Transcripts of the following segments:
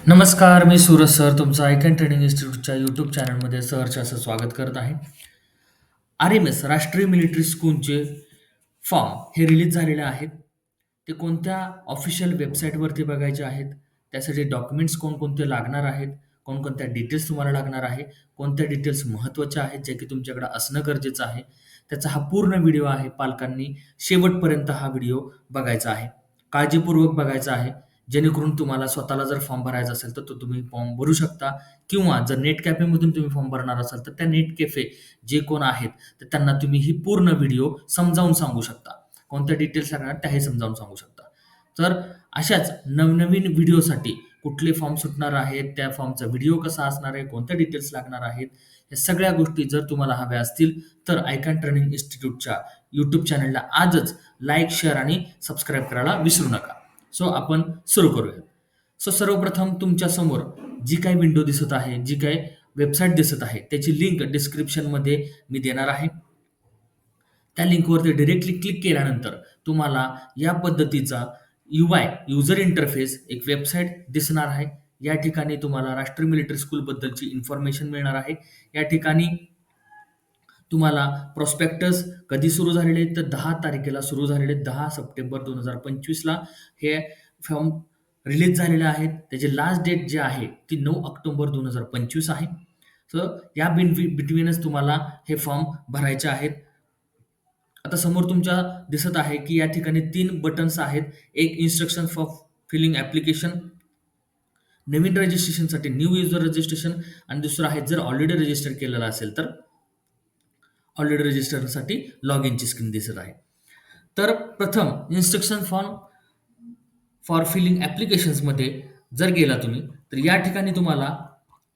नमस्कार, मी सूरज सर तुमचं icon training इन्स्टिट्यूटच्या YouTube चॅनलमध्ये सहर्ष असं स्वागत करत आहे. आर-एम-एस राष्ट्रीय मिलिटरी स्कूलचे फॉर्म हे रिलीज झालेले आहेत. ते कोणत्या ऑफिशियल वेबसाईटवरती बघायचे आहेत, त्यासाठी डॉक्युमेंट्स कोणकोणते लागणार आहेत, कोणकोणत्या डिटेल्स तुम्हाला लागणार आहे, कोणत्या डिटेल्स महत्त्वाच्या आहेत, जे की तुमच्याकडे असणं गरजेचं आहे. त्याचा हा पूर्ण व्हिडिओ आहे. पालकांनी शेवटपर्यंत हा व्हिडिओ बघायचा आहे. काळजीपूर्वक बघायचा आहे. जेणेकरून तुम्हाला स्वतःला जर फॉर्म भरायचा असेल, तर तो तुम्ही फॉर्म भरू शकता किंवा जर नेट कॅफेमधून तुम्ही फॉर्म भरणार असाल, तर त्या नेट कॅफे जे कोण आहेत, तर त्यांना तुम्ही ही पूर्ण व्हिडिओ समजावून सांगू शकता. कोणत्या डिटेल्स लागणार त्याही समजावून सांगू शकता. तर अशाच नवनवीन व्हिडिओसाठी कुठले फॉर्म सुटणार आहेत, त्या फॉर्मचा व्हिडिओ कसा असणार आहे, कोणत्या डिटेल्स लागणार आहेत, या सगळ्या गोष्टी जर तुम्हाला हव्या असतील, तर आयकॉन ट्रेनिंग इन्स्टिट्यूटच्या यूट्यूब चॅनलला आजच लाईक, शेअर आणि सबस्क्राईब करायला विसरू नका. सो आपण सुरू करूया. सो सर्वप्रथम तुमच्या समोर जी काही विंडो दिसत आहे, जी काही वेबसाईट दिसत आहे, त्याची लिंक डिस्क्रिप्शनमध्ये मी देणार आहे. त्या लिंकवरती डायरेक्टली क्लिक केल्यानंतर तुम्हाला या पद्धतीचा यू-आय यूजर इंटरफेस एक वेबसाईट दिसणार आहे. या ठिकाणी तुम्हाला राष्ट्रीय मिलिटरी स्कूलबद्दलची इन्फॉर्मेशन मिळणार आहे. या ठिकाणी तुम्हाला प्रॉस्पेक्टस कधी सुरू झालेले आहेत, तर 10 तारखेला सुरू झालेले आहेत. 10 सप्टेंबर 2025ला हे फॉर्म रिलीज झालेले आहेत. त्याची लास्ट डेट जी आहे ती 9 ऑक्टोबर 2025 आहे. सो या बिटवीनच तुम्हाला हे फॉर्म भरायचे आहेत. आता समोर तुमच्या दिसत आहे, की या ठिकाणी 3 बटन्स आहेत. एक इन्स्ट्रक्शन फॉर फिलिंग ॲप्लिकेशन, नवीन रजिस्ट्रेशनसाठी न्यू युजर रजिस्ट्रेशन आणि दुसरं आहे जर ऑलरेडी रजिस्टर केलेलं असेल तर ऑलरेडी रजिस्टरसाठी लॉग इनची स्क्रीन दिसत आहे. तर प्रथम इन्स्ट्रक्शन फॉर फिलिंग ॲप्लिकेशन्समध्ये जर गेला तुम्ही, तर या ठिकाणी तुम्हाला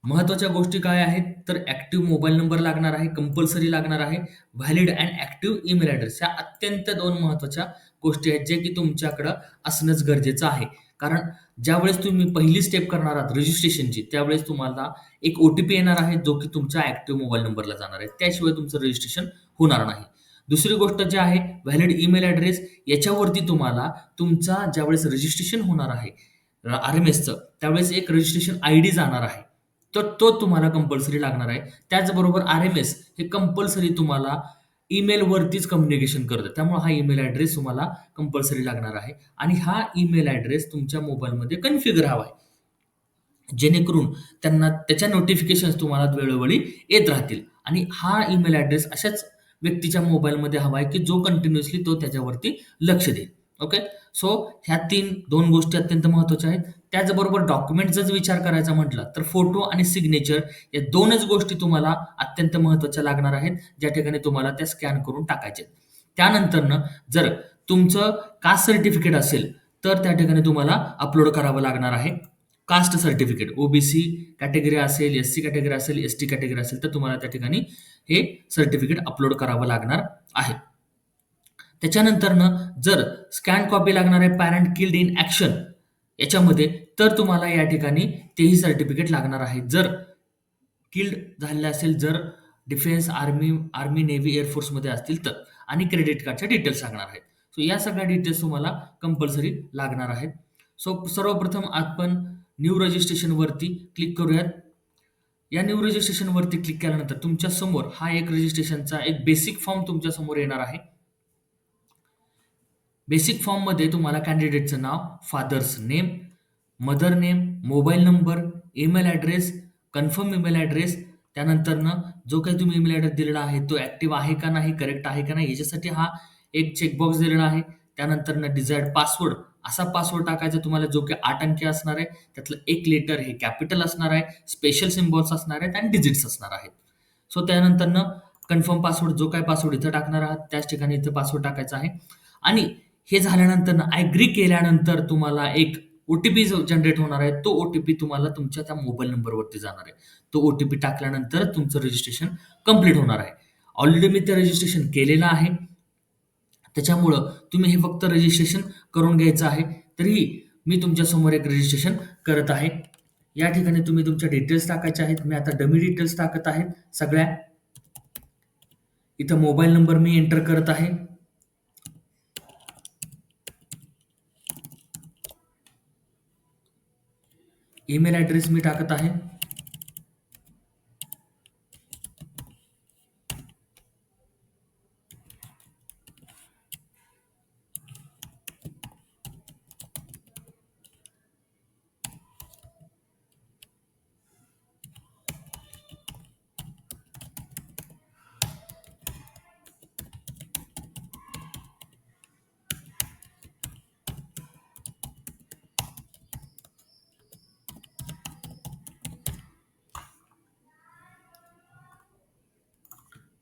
महत्त्वाच्या गोष्टी काय आहेत, तर ॲक्टिव्ह मोबाईल नंबर लागणार आहे, कंपल्सरी लागणार आहे. Valid and active email address ह्या अत्यंत 2 महत्त्वाच्या गोष्टी आहेत, जे की तुमच्याकडं असणंच गरजेचं आहे. कारण ज्यावेळेस तुम्ही पहिली स्टेप करणार आहात रजिस्ट्रेशनची, त्यावेळेस तुम्हाला एक ओ-टी-पी येणार आहे, जो की तुमच्या ॲक्टिव्ह मोबाईल नंबरला जाणार आहे. त्याशिवाय तुमचं रजिस्ट्रेशन होणार नाही. दुसरी गोष्ट जी आहे व्हॅलिड ईमेल ॲड्रेस, याच्यावरती तुम्हाला तुमचा ज्यावेळेस रजिस्ट्रेशन होणार आहे आर-एम-एसचं, त्यावेळेस एक रजिस्ट्रेशन आयडी जाणार आहे. तर तो तुम्हाला कंपल्सरी लागणार आहे. त्याचबरोबर आर-एम-एस हे कंपल्सरी तुम्हाला ईमेलवरतीच कम्युनिकेशन करतं. त्यामुळे हा ईमेल ॲड्रेस तुम्हाला कंपल्सरी लागणार आहे आणि हा ईमेल ॲड्रेस तुमच्या मोबाईलमध्ये कन्फिगर हवा आहे. जेणेकरून त्यांना त्याच्या नोटिफिकेशन्स तुम्हाला वेळोवेळी येत राहतील आणि हा ईमेल ॲड्रेस अशाच व्यक्तीच्या मोबाईलमध्ये हवा आहे, की जो कंटिन्युअसली तो त्याच्यावरती लक्ष देईल. ओके. सो ह्या 2 गोष्टी अत्यंत महत्त्वाच्या आहेत. त्याचबरोबर डॉक्युमेंटचा जर विचार करायचा म्हटला, तर फोटो आणि सिग्नेचर या 2च गोष्टी तुम्हाला अत्यंत महत्त्वाच्या लागणार आहेत, ज्या ठिकाणी तुम्हाला त्या स्कॅन करून टाकायच्या आहेत. त्यानंतरनं जर तुमचं कास्ट सर्टिफिकेट असेल, तर त्या ठिकाणी तुम्हाला अपलोड करावं लागणार आहे. कास्ट सर्टिफिकेट ओ-बी-सी कॅटेगरी असेल, एस-सी कॅटेगरी असेल, एस-टी कॅटेगरी असेल, तर तुम्हाला त्या ठिकाणी हे सर्टिफिकेट अपलोड करावं लागणार आहे. त्याच्यानंतरनं जर स्कॅन कॉपी लागणार आहे पॅरेंट किल्ड इन ॲक्शन याच्यामध्ये, तर तुम्हाला या ठिकाणी तेही सर्टिफिकेट लागणार आहे. जर किल्ड झालेलं असेल, जर डिफेन्स, आर्मी, नेव्ही, एअरफोर्समध्ये असतील तर आणि क्रेडिट कार्डच्या डिटेल्स लागणार आहेत. सो या सगळ्या डिटेल्स तुम्हाला कंपल्सरी लागणार आहेत. सो सर्वप्रथम आपण न्यू रजिस्ट्रेशनवरती क्लिक करूयात. या न्यू रजिस्ट्रेशनवरती क्लिक केल्यानंतर तुमच्या समोर हा एक रजिस्ट्रेशनचा एक बेसिक फॉर्म तुमच्या समोर येणार आहे. बेसिक फॉर्ममध्ये तुम्हाला कॅन्डिडेटचं नाव, father's name, mother name, mobile number, email address, confirm email address, त्यानंतरनं जो काही तुम्ही ईमेल ॲड्रेस दिलेला आहे तो ॲक्टिव्ह आहे का नाही, करेक्ट आहे का नाही, याच्यासाठी हा एक चेकबॉक्स दिलेला आहे. त्यानंतरनं डिझायर्ड पासवर्ड, असा पासवर्ड टाकायचा तुम्हाला जो की 8 अंकी असणार आहे. त्यातलं एक लेटर हे कॅपिटल असणार आहे, स्पेशल सिम्बॉल्स असणार आहेत आणि डिजिट्स असणार आहेत. सो त्यानंतरनं कन्फर्म पासवर्ड, जो काही पासवर्ड इथं टाकणार आहात त्याच ठिकाणी इथं पासवर्ड टाकायचा आहे आणि हे झाल्यानंतर ॲग्री केल्यानंतर तुम्हाला एक ओ-टी-पी जो जनरेट होणार आहे, तो ओ-टी-पी तुम्हाला तुमच्या त्या मोबाईल नंबरवरती जाणार आहे. तो ओ-टी-पी टाकल्यानंतर तुमचं रजिस्ट्रेशन कंप्लीट होणार आहे. ऑलरेडी मी ते रजिस्ट्रेशन केलेलं आहे. त्याच्यामुळं तुम्ही हे फक्त रजिस्ट्रेशन करून घ्यायचं आहे. तरीही मी तुमच्यासमोर एक रजिस्ट्रेशन करत आहे. या ठिकाणी तुम्ही तुमच्या डिटेल्स टाकायच्या आहेत. मी आता डमी डिटेल्स टाकत आहे सगळ्या. इथं मोबाईल नंबर मी एंटर करत आहे. ईमेल ॲड्रेस मी टाकत आहे.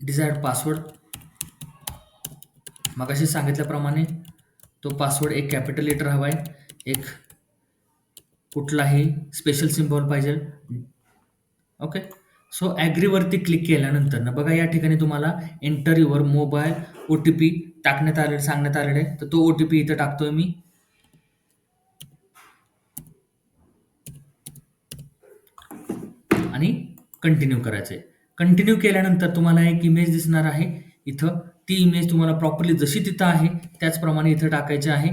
डिझायर्ड पासवर्ड मगाशी सांगितल्याप्रमाणे तो पासवर्ड एक कॅपिटल लेटर हवा आहे, एक कुठलाही स्पेशल सिम्बॉल पाहिजे. ओके. सो ॲग्रीवरती क्लिक केल्यानंतर ना बघा या ठिकाणी तुम्हाला enter your mobile O T P टाकण्यात आले सांगण्यात आलेलं आहे. तर तो ओ टी पी इथं टाकतोय मी आणि कंटिन्यू करायचं आहे. कंटिन्यू केल्यानंतर तुम्हाला एक इमेज दिसणार आहे इथं. ती इमेज तुम्हाला प्रॉपरली जशी तिथं आहे त्याचप्रमाणे इथं टाकायची आहे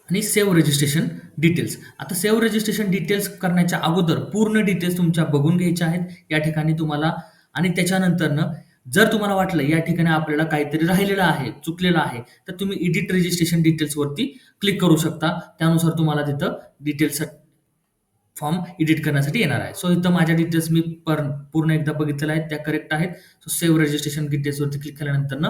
आणि सेव्ह रजिस्ट्रेशन डिटेल्स. आता सेव्ह रजिस्ट्रेशन डिटेल्स करण्याच्या अगोदर पूर्ण डिटेल्स तुमच्या बघून घ्यायच्या आहेत या ठिकाणी तुम्हाला. आणि त्याच्यानंतरनं जर तुम्हाला वाटलं या ठिकाणी आपल्याला काहीतरी राहिलेलं आहे, चुकलेलं आहे, तर तुम्ही एडिट रजिस्ट्रेशन डिटेल्सवरती क्लिक करू शकता. त्यानुसार तुम्हाला तिथं डिटेल्स फॉर्म एडिट करण्यासाठी येणार आहे. सो इथं माझ्या डिटेल्स मी पूर्ण एकदा बघितलेल्या आहेत, त्या करेक्ट आहेत. सो सेव्ह रजिस्ट्रेशन डिटेल्सवरती क्लिक केल्यानंतर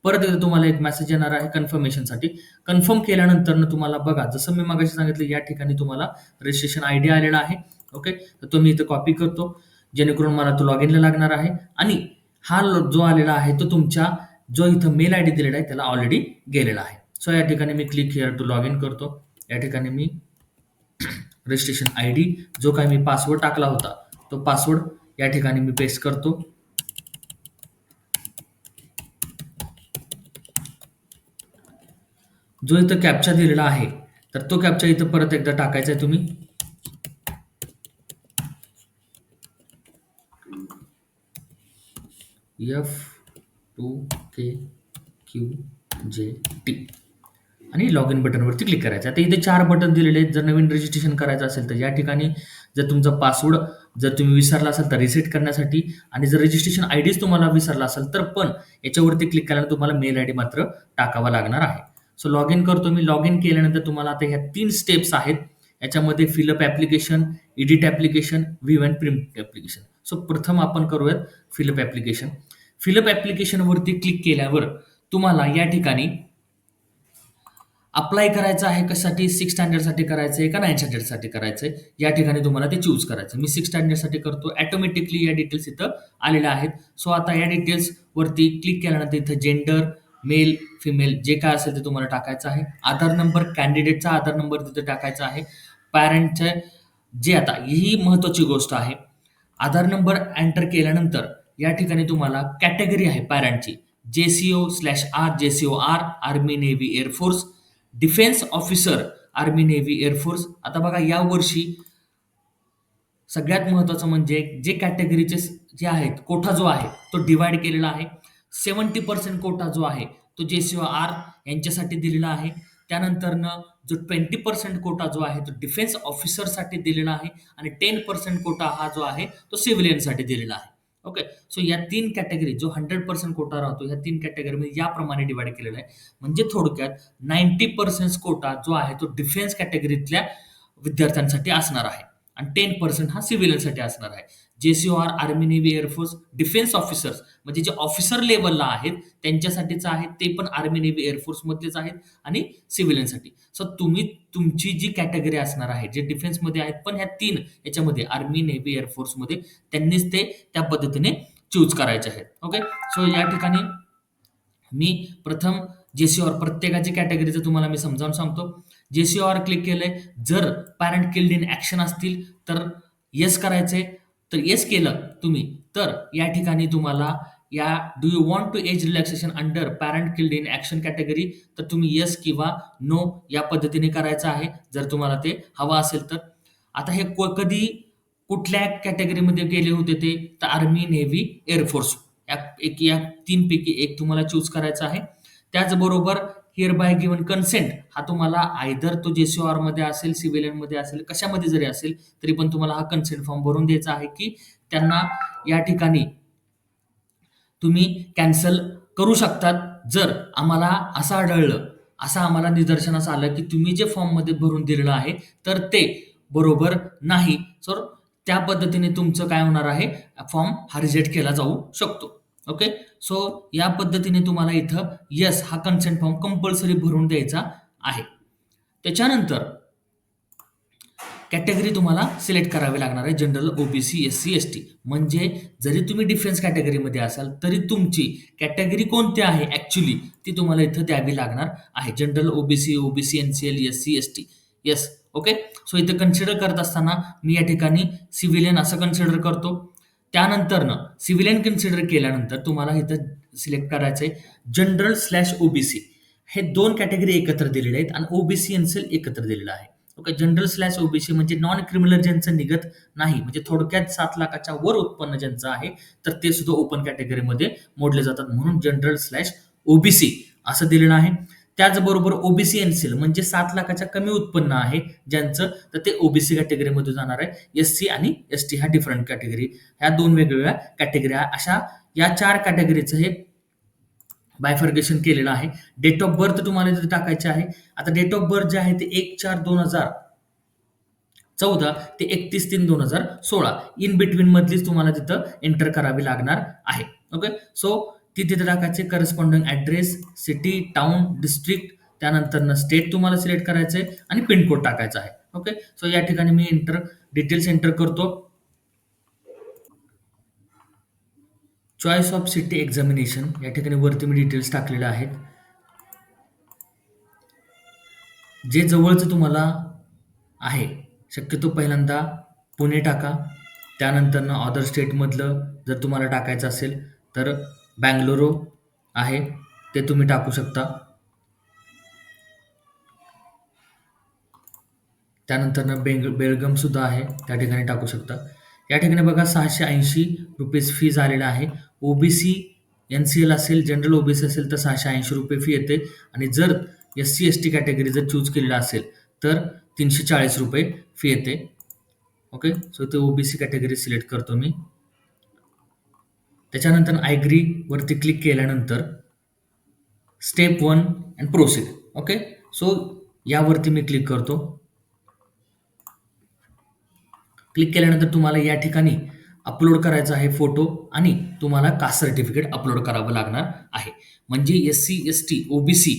परत एकदा तुम्हाला एक मेसेज येणार आहे कन्फर्मेशनसाठी. कन्फर्म केल्यानंतर तुम्हाला बघा जसं मी मगाशी सांगितलं या ठिकाणी तुम्हाला रजिस्ट्रेशन आयडी आलेला आहे. ओके. तर तो मी इथं कॉपी करतो जेणेकरून मला तो लॉग इनला लागणार आहे. आणि हा जो आलेला आहे तो तुमच्या जो इथं मेल आयडी दिलेला आहे त्याला ऑलरेडी गेलेला आहे. सो या ठिकाणी मी click here to log in करतो. या ठिकाणी मी रजिस्ट्रेशन आयडी जो काही मी पासवर्ड टाकला होता तो पासवर्ड या ठिकाणी मी पेस्ट करतो. जो इथं कॅप्चा दिलेला आहे तर तो कॅप्चा इथं परत एकदा टाकायचा आहे तुम्ही. F2KQJT आणि लॉग इन बटनवरती क्लिक करायचं. आता इथे 4 बटन दिलेले आहेत. जर नवीन रजिस्ट्रेशन करायचं असेल तर या ठिकाणी जर तुमचा पासवर्ड जर तुम्ही विसरला असाल तर रिसेट करण्यासाठी, आणि जर रजिस्ट्रेशन आयडीच तुम्हाला विसरला असेल तर पण याच्यावरती क्लिक केल्यानंतर तुम्हाला मेल आयडी मात्र टाकावा लागणार आहे. सो लॉग इन करतो मी. लॉग इन केल्यानंतर तुम्हाला आता ह्या 3 स्टेप्स आहेत. याच्यामध्ये fill up application, edit application, view and print application. So प्रथम आपण करूयात फिलअप ॲप्लिकेशन. फिलअप ॲप्लिकेशनवरती क्लिक केल्यावर तुम्हाला या ठिकाणी अप्लाय करायचं आहे. कशासाठी? 6 स्टँडर्डसाठी करायचं आहे का 9 स्टँडर्डसाठी करायचं आहे, या ठिकाणी तुम्हाला ते चूज करायचं. मी 6 स्टँडर्डसाठी करतो. ऑटोमॅटिकली या डिटेल्स इथं आलेल्या आहेत. सो आता या डिटेल्सवरती क्लिक केल्यानंतर इथं जेंडर, मेल, फिमेल जे काय असेल ते तुम्हाला टाकायचं आहे. आधार नंबर, कॅन्डिडेटचा आधार नंबर तिथं टाकायचा आहे. पॅरेंटचे जे आता ही महत्त्वाची गोष्ट आहे. आधार नंबर एंटर केल्यानंतर या ठिकाणी तुम्हाला कॅटेगरी आहे पॅरेंटची, JCO/R, JCOR, army, navy, air force, defence officer, army, navy, air force. आता बघा या वर्षी सगळ्यात महत्त्वाचं म्हणजे जे कॅटेगरीचे जे आहेत कोटा जो आहे तो डिवाइड केलेला आहे. 70% कोटा जो आहे तो JCOR यांच्यासाठी दिलेला आहे. त्यानंतरनं जो 20% कोटा जो आहे तो डिफेन्स ऑफिसरसाठी दिलेला आहे आणि 10% कोटा हा जो आहे तो सिव्हिलियनसाठी दिलेला आहे. ओके. सो या 3 कॅटेगरी जो 100% कोटा राहतो ह्या 3 कॅटेगरीमध्ये याप्रमाणे डिवाइड केलेला आहे. म्हणजे थोडक्यात 90% कोटा जो आहे तो डिफेन्स कॅटेगरीतल्या विद्यार्थ्यांसाठी असणार आहे आणि 10% हा सिव्हिलियनसाठी असणार आहे. JCOR, army, navy, air force, defence officers म्हणजे जे ऑफिसर लेवलला आहेत त्यांच्यासाठीच आहेत, ते पण आर्मी, नेव्ही, एअरफोर्समधलेच आहेत आणि सिव्हिलियनसाठी. सो तुम्ही तुमची जी कॅटेगरी असणार आहे, जे डिफेन्समध्ये आहेत पण ह्या 3 याच्यामध्ये आर्मी, नेव्ही, एअरफोर्समध्ये त्यांनीच ते त्या पद्धतीने चूज करायचे आहेत. ओके. सो या ठिकाणी मी प्रथम JCOR प्रत्येकाची कॅटेगरीचं तुम्हाला मी समजावून सांगतो. JCOR क्लिक केलंय. जर पॅरेंट किल्ड इन ॲक्शन असतील तर येस करायचंय. तर येस केलं तुम्ही तर या ठिकाणी तुम्हाला या do you want to age relaxation under parent killed in action category, तर तुम्ही येस किंवा नो या पद्धतीने करायचं आहे जर तुम्हाला ते हवं असेल तर. आता हे कधी कुठल्या कॅटेगरीमध्ये गेले होते ते, तर आर्मी, नेव्ही, एअरफोर्स या 3 पैकी एक तुम्हाला चूज करायचं आहे. त्याचबरोबर हिअर बाय गिव्हन कन्सेंट हा तुम्हाला आयदर तो JCOR मध्ये असेल, सिव्हिलियन मध्ये असेल, कशामध्ये जरी असेल, तरी पण तुम्हाला हा कन्सेंट फॉर्म भरून द्यायचा आहे, की त्यांना या ठिकाणी तुम्ही कॅन्सल करू शकतात. जर आम्हाला असं आढळलं, असं आम्हाला निदर्शनास आलं, की तुम्ही जे फॉर्ममध्ये भरून दिलेलं आहे, तर ते बरोबर नाही. तर त्या पद्धतीने तुमचं काय होणार आहे, फॉर्म हा रिजेक्ट केला जाऊ शकतो. ओके. सो या पद्धतीने तुम्हाला इथं येस हा कन्सेंट फॉर्म कंपल्सरी भरून द्यायचा आहे. त्याच्यानंतर कॅटेगरी तुम्हाला सिलेक्ट करावी लागणार आहे, जनरल, ओबीसी, SC, ST. म्हणजे जरी तुम्ही डिफेन्स कॅटेगरीमध्ये असाल तरी तुमची कॅटेगरी कोणती आहे ॲक्च्युली ती तुम्हाला इथं द्यावी लागणार आहे. General, OBC, OBC, NCL, SC, ST. Yes. Okay. So इथं कन्सिडर करत असताना मी या ठिकाणी सिव्हिलियन असं कन्सिडर करतो. त्यानंतरनं सिव्हिलियन कन्सिडर केल्यानंतर तुम्हाला इथं सिलेक्ट करायचं आहे जनरल स्लॅश ओबीसी. हे 2 कॅटेगरी एकत्र दिलेले आहेत आणि ओबीसी NCL एकत्र दिलेलं आहे. ओके. जनरल स्लॅश ओबीसी म्हणजे नॉन क्रिमिनल ज्यांचं निघत नाही, म्हणजे थोडक्यात 7 लाखाच्या वर उत्पन्न ज्यांचं आहे, तर ते सुद्धा ओपन कॅटेगरीमध्ये मोडले जातात. म्हणून जनरल स्लॅश ओबीसी असं दिलेलं आहे. त्याचबरोबर ओबीसी NCL म्हणजे 7 लाखाच्या कमी उत्पन्न आहे ज्यांचं, तर ते ओबीसी कॅटेगरीमध्ये जाणार आहे. SC आणि ST ह्या डिफरंट कॅटेगरी, ह्या 2 वेगवेगळ्या कॅटेगरी, अशा या 4 कॅटेगरीचं हे बायफर्गेशन केलेलं आहे. डेट ऑफ बर्थ तुम्हाला तिथे टाकायचे आहे. आता डेट ऑफ बर्थ जे आहे ते 1/4/2014 ते 31/3/2016 इन बिटवीन मधलीच तुम्हाला तिथं एंटर करावी लागणार आहे. ओके. सो ती तिथे टाकायचे corresponding address, city, town, district, त्यानंतर स्टेट तुम्हाला सिलेक्ट करायचं आहे आणि पिनकोड टाकायचा आहे. ओके. सो या ठिकाणी मी डिटेल्स एंटर करतो. चॉईस ऑफ सिटी एक्झामिनेशन या ठिकाणी वरती मी डिटेल्स टाकलेले आहेत. जे जवळचं तुम्हाला आहे, शक्यतो पहिल्यांदा पुणे टाका. त्यानंतरनं अदर स्टेटमधलं जर तुम्हाला टाकायचं असेल तर बँगलोरो आहे, ते तुम्ही टाकू शकता. त्यानंतरनं बेळगामसुद्धा आहे, त्या ठिकाणी टाकू शकता. या ठिकाणी बघा ₹680 फी झालेला आहे. ओबीसी NCL असेल, जनरल ओबीसी असेल तर ₹680 फी येते आणि जर SC ST कॅटेगरी जर चूज केलेला असेल तर ₹340 फी येते. ओके. सो ते ओबीसी कॅटेगरी सिलेक्ट करतो मी. त्याच्यानंतर ॲग्री वरती क्लिक केल्यानंतर step 1 and proceed. Okay. So यावरती मी क्लिक करतो. क्लिक केल्यानंतर तुम्हाला या ठिकाणी अपलोड करायचा आहे फोटो आणि तुम्हाला कास्ट सर्टिफिकेट अपलोड करावं लागणार आहे. म्हणजे SC ST OBC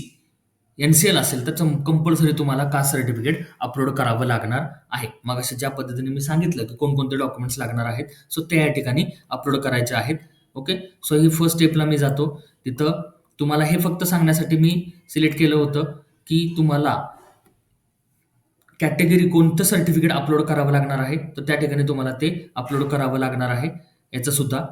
NCL असेल तर कंपल्सरी तुम्हाला कास्ट सर्टिफिकेट अपलोड करावं लागणार आहे. मग अशा ज्या पद्धतीने मी सांगितलं की कोणकोणते डॉक्युमेंट्स लागणार आहेत, सो ते या ठिकाणी अपलोड करायचे आहेत. ओके. सो ही फर्स्ट स्टेपला मी जातो. तिथं तुम्हाला हे फक्त सांगण्यासाठी मी सिलेक्ट केलं होतं की तुम्हाला कॅटेगरी कोणतं सर्टिफिकेट अपलोड करावं लागणार आहे, तर त्या ठिकाणी तुम्हाला ते अपलोड करावं लागणार आहे याचं सुद्धा.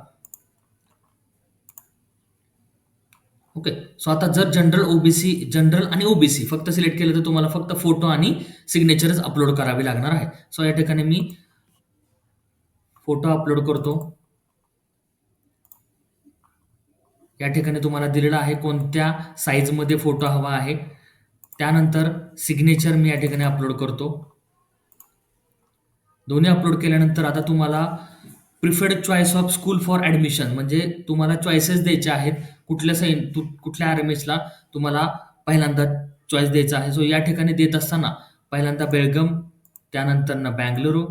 ओके. सो आता जर जनरल आणि ओबीसी फक्त सिलेक्ट केलं तर तुम्हाला फक्त फोटो आणि सिग्नेचरच अपलोड करावी लागणार आहे. सो या ठिकाणी मी फोटो अपलोड करतो. या ठिकाणी तुम्हाला दिलेलं आहे कोणत्या साईजमध्ये फोटो हवा आहे. त्यानंतर सिग्नेचर मी या ठिकाणी अपलोड करतो. दोन्ही अपलोड केल्यानंतर आता तुम्हाला preferred choice of school for admission म्हणजे तुम्हाला चॉईसेस द्यायचे आहेत. कुठल्या RMSला तुम्हाला पहिल्यांदा चॉईस द्यायचा आहे. सो या ठिकाणी देत असताना पहिल्यांदा बेळगाम, त्यानंतरनं बँगलोरू,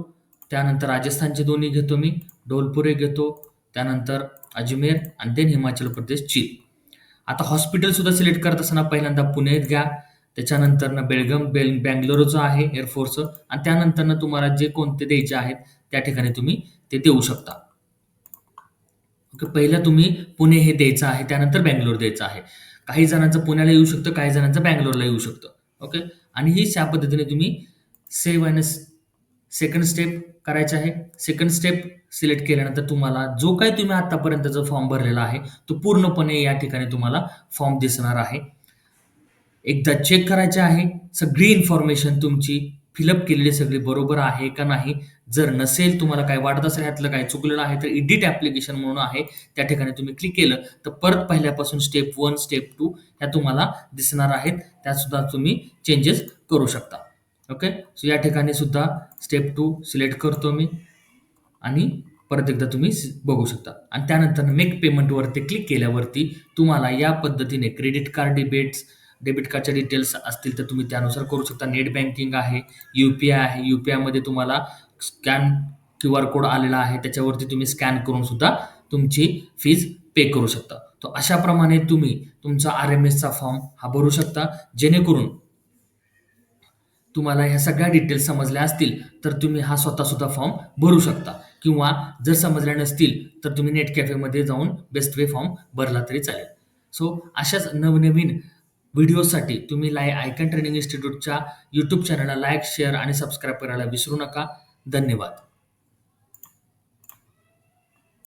त्यानंतर राजस्थानचे दोन्ही घेतो मी, ढोलपुरे घेतो, त्यानंतर अजमेर आणि देन हिमाचल प्रदेशची. आता हॉस्पिटलसुद्धा सिलेक्ट करत असताना पहिल्यांदा पुणे घ्या, त्याच्यानंतरनं बँगलोरचं आहे एअरफोर्सचं आणि त्यानंतरनं तुम्हाला जे कोणते द्यायचे आहेत त्या ठिकाणी तुम्ही ते देऊ शकता. ओके. पहिलं तुम्ही पुणे हे द्यायचं आहे, त्यानंतर बँगलोर द्यायचं आहे. काही जणांचं पुण्याला येऊ शकतं, काही जणांचं बँगलोरला येऊ शकतं. ओके. आणि ही अशा पद्धतीने तुम्ही सेव्ह आणि सेकंड स्टेप करायचे आहे. सेकंड स्टेप सिलेक्ट केल्यानंतर तुम्हाला जो काही तुम्ही आतापर्यंतचा फॉर्म भरलेला आहे तो पूर्णपणे या ठिकाणी तुम्हाला फॉर्म दिसणार आहे. एकदा चेक करायचे आहे सगळी इन्फॉर्मेशन तुमची फिलअप केलेली सगळी बरोबर आहे का नाही. जर नसेल, तुम्हाला काय वाटत असेल ह्यातलं काही चुकलेलं आहे, तर एडिट ॲप्लिकेशन म्हणून आहे. त्या ठिकाणी तुम्ही क्लिक केलं, तर परत पहिल्यापासून स्टेप 1, स्टेप 2 ह्या तुम्हाला दिसणार आहेत. त्यातसुद्धा तुम्ही चेंजेस करू शकता. ओके. सो या ठिकाणी सुद्धा स्टेप 2 सिलेक्ट करतो मी आणि परत एकदा तुम्ही बघू शकता आणि त्यानंतर मेक पेमेंटवरती क्लिक केल्यावरती तुम्हाला या पद्धतीने क्रेडिट कार्ड, डेबिट कार्डच्या डिटेल्स असतील तर तुम्ही त्यानुसार करू शकता. नेट बँकिंग आहे, यू-पी-आय आहे. यू-पी-आयमध्ये तुम्हाला स्कॅन क्यूआर कोड आलेला आहे. त्याच्यावरती तुम्ही स्कॅन करून सुद्धा तुमची फीज पे करू शकता. तर अशाप्रमाणे तुम्ही तुमचा आर-एम-एसचा फॉर्म हा भरू शकता. जेणेकरून तुम्हाला ह्या सगळ्या डिटेल्स समजल्या असतील, तर तुम्ही हा स्वतःसुद्धा फॉर्म भरू शकता किंवा जर समजल्या नसतील, तर तुम्ही नेट कॅफेमध्ये जाऊन बेस्ट वे फॉर्म भरला तरी चालेल. सो अशाच नवनवीन व्हिडिओसाठी तुम्ही आयकॉन ट्रेनिंग इन्स्टिट्यूटच्या यूट्यूब चॅनलला लाईक, शेअर आणि सबस्क्राईब करायला विसरू नका. धन्यवाद.